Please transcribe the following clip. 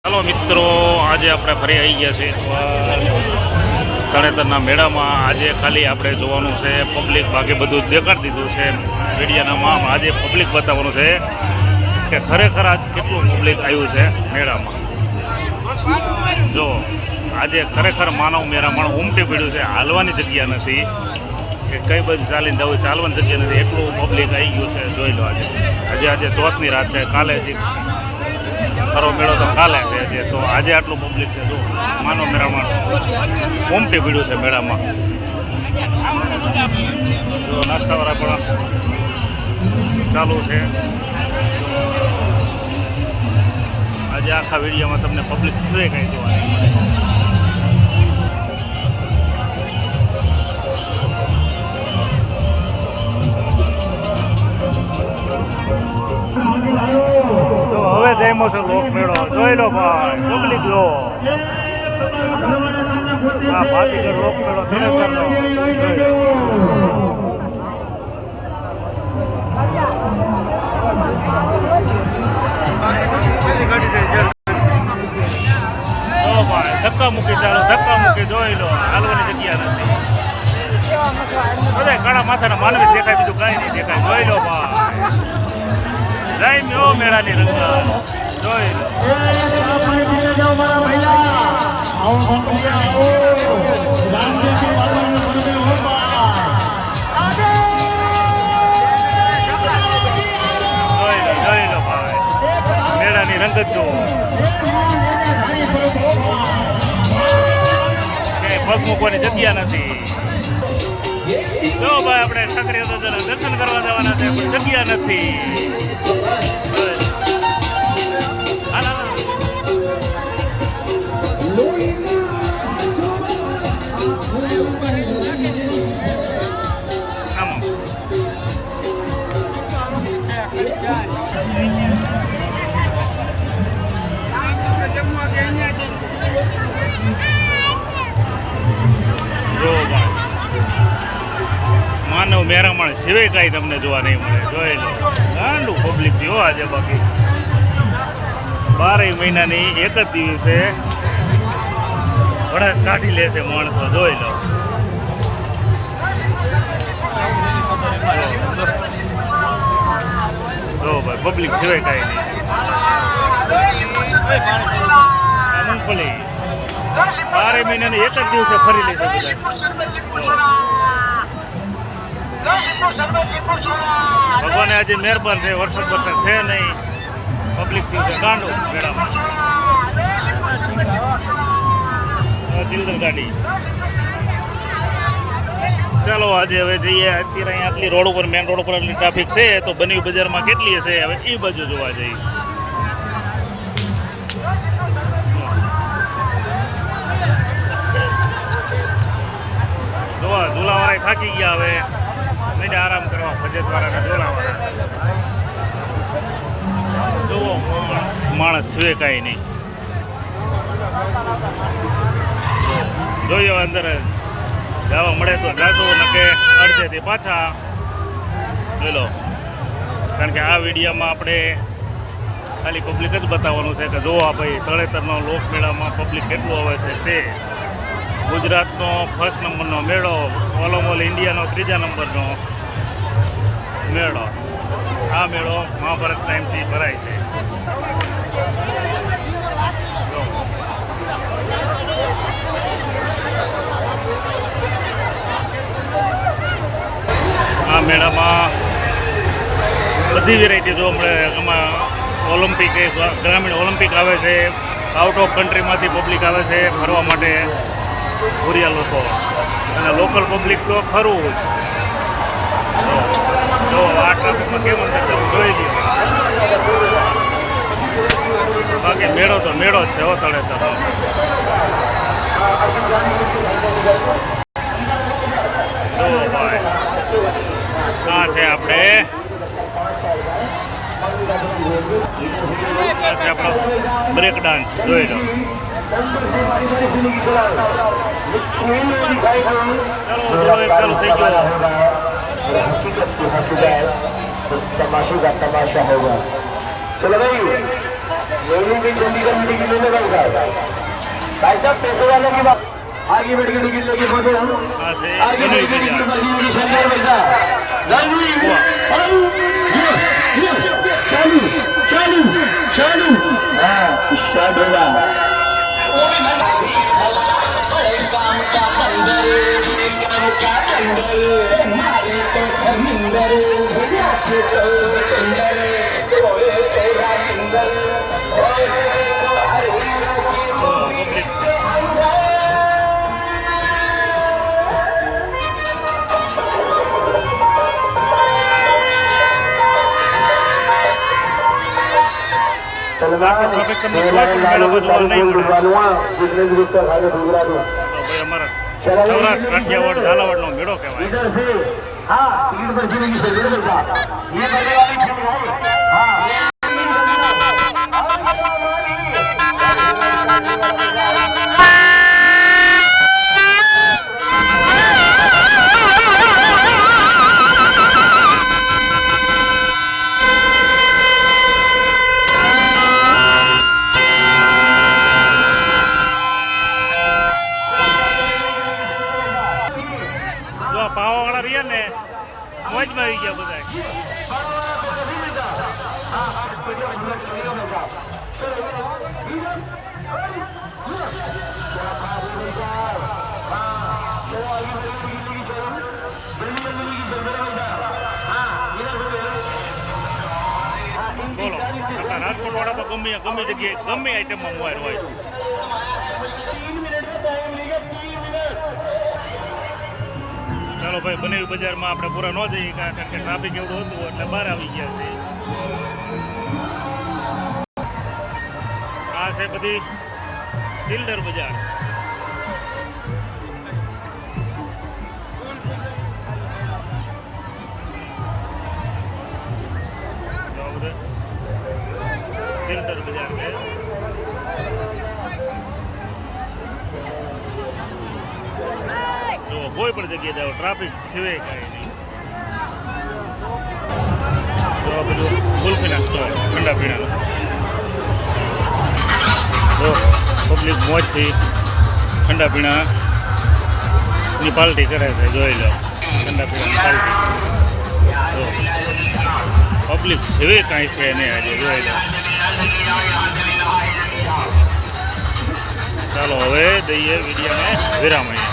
ચાલો મિત્રો, આજે આપણે ફરી આવી ગયા છીએ તળેતરના મેળામાં. આજે ખાલી આપણે જોવાનું છે પબ્લિક, બાકી બધું દેખાડી દીધું છે મીડિયાનામાં. આજે પબ્લિક બતાવવાનું છે કે ખરેખર આજ કેટલું પબ્લિક આવ્યું છે મેળામાં. જો આજે ખરેખર માનવ મેળામાં ઉમટી પડ્યું છે, હાલવાની જગ્યા નથી કે કઈ બાજુ ચાલીને જવું, ચાલવાની જગ્યા નથી, એટલું પબ્લિક આવી ગયું છે. જોઈ લો આજે ચોથની રાત છે, કાલે હજી ખરો મેળો તો કાલે છે, તો આજે આટલું પબ્લિક છે. જો માનવ મેળામાં ઉમટી પડ્યું છે મેળામાં. જો નાસ્તાવાળા પણ ચાલુ છે. આજે આખા વિડીયોમાં તમને પબ્લિક શું કંઈ જોવાની મળે. હવે જઈમો છે લોક મેળો. જોઈ લો ભાઈ, પબ્લિક જો આ ભાતીગઢ લોક મેળો તળેતરનો. ધક્કા મૂકી ચાલો, ધક્કા મૂકી. જોઈ લો, હાલવાની જગ્યા નથી. બધા કાળા માથાના માનવી દેખાય, બીજું કાંઈ નહીં દેખાય. જોઈ લો ભાઈ, જય મ્યો મેળાની રંગ. જોઈ લો ભાઈ, મેળાની રંગ જ જુઓ. પગ મૂકવાની જગ્યા નથી. જો ભાઈ, આપણે ઠાકરે દર્શન કરવા જવાના છે, પણ જગ્યા નથી. માનવ મેરામણ સિવાય કાંઈ તમને જોવા નહીં મળે. જોઈ લો, ગાંડું પબ્લિક થયો આજે. બાકી 12 મહિનાની એક જ દિવસે ભડાસ કાઢી લે છે માણસો. જોઈ લો, જો ભાઈ, પબ્લિક સિવાય કાંઈ નહીં. મૂંગફળી 12 મહિનાની એક જ દિવસે ફરી લે છે બધા. ભગવાને આજે મહેરબાન છે, વરસાદ છે નહીં, પબ્લિક થયું છે ગાંડું મેળામાં. ચિલ્ડ્રન ગાડી. ચાલો આજે હવે જઈએ. અત્યારે અહીંયા આટલી રોડ ઉપર, મેન રોડ ઉપર આટલી ટ્રાફિક છે, તો બની બજારમાં કેટલી હશે હવે એ બાજુ જોવા જઈએ. જોવા ઝૂલાવાળા થાકી ગયા, હવે આરામ કરવા ફજતવાળાને ઝોલાવાળા. જુઓ, માણસ સુએ કાંઈ નહીં. જોઈએ અંદર જવા મળે તો જાજો, નકે અડધેથી પાછા. જોઈ લો, કારણ કે આ વિડીયોમાં આપણે ખાલી પબ્લિક જ બતાવવાનું છે કે જો આ ભાઈ તળેતરનો લોકમેળામાં પબ્લિક કેટલું આવે છે તે. ગુજરાતનો ફર્સ્ટ નંબરનો મેળો, ઓલ ઇન્ડિયાનો 3જા નંબરનો મેળો. આ મેળો મહાભારત ટાઈમથી ભરાય છે. આ મેળામાં બધી વેરાયટી જોવા મળે. એમાં ઓલિમ્પિક, ગ્રામીણ ઓલિમ્પિક આવે છે, આઉટ ઓફ કન્ટ્રીમાંથી પબ્લિક આવે છે ફરવા માટે, ભૂરિયા લોકો, અને લોકલ પબ્લિક તો ખરું જ. જો આ ટ્રાફિકમાં કેમ અંદર જવું જોઈ લઈએ. બાકી મેળો તો મેળો જ છે હો તળેતર. જો ભાઈ, આ છે આપણે આપણો બ્રેક ડાન્સ. જોઈ લો, ચાલો થઈ ગયો. तमाशे का तमाशा होगा. चलो भाई, लोगों की छोटी कमेटी की लेने भाई साहब पैसे वालों की बात आगे बैठ के टिकट लेके पहुंचे हम આ છે आगे બની बैठ के टिकट બજાર मर्जी की शंकर भाई साहब चालू चालू चालू हाँ स्टार्ट होगा काम का अंदर काम का अंदर मारे तो धर्मिंदर तो सुंदर ओए तेरा सुंदर ओए तो हरे પબ્લિક ટ્રાફિક તમને કોઈ પણ મેળો જોવા નહીં મળે जितने भी गुप्ता खाने डूबरा दो તો ભાઈ અમારા સૌરાષ્ટ્ર કાઠિયાવાડ ઝાલાવાડનો મેળો કહેવાય इधर से हाँ टिकट पर चलेगी सर ये बड़े वाली छड़ी है हाँ જો આ પાવાવાળા રહ્યા ને મોજમાં આવી ગયા બધા બોલો આપણા રાજકોટ વાળા તો ગમે જગ્યાએ ગમે આઈટમમાં મોબાઈલ હોય ચાલો ભાઈ બનેવી બજારમાં આપણે પૂરા ન જઈએ કારણ કે ટ્રાફિક એવું હતું એટલે બહાર આવી ગયા છે આ છે બધી ચિલ્ડર બજાર ચિલ્ડર બજાર છે જો કોઈ પણ જગ્યાએ જાઓ ટ્રાફિક સિવાય કાંઈ નહીં જો આ બધું ગુલ્ફીના સ્ટોલ ઠંડા પીણાના જો પબ્લિક મોજથી ઠંડા પીણાની પાર્ટી કરે છે જોઈ લો ઠંડા પીણાની પાર્ટી જો પબ્લિક સિવાય કાંઈ છે નહીં આજે જોઈ લો ચાલો હવે દઈએ વિડીયોને વિરામ અહીંયા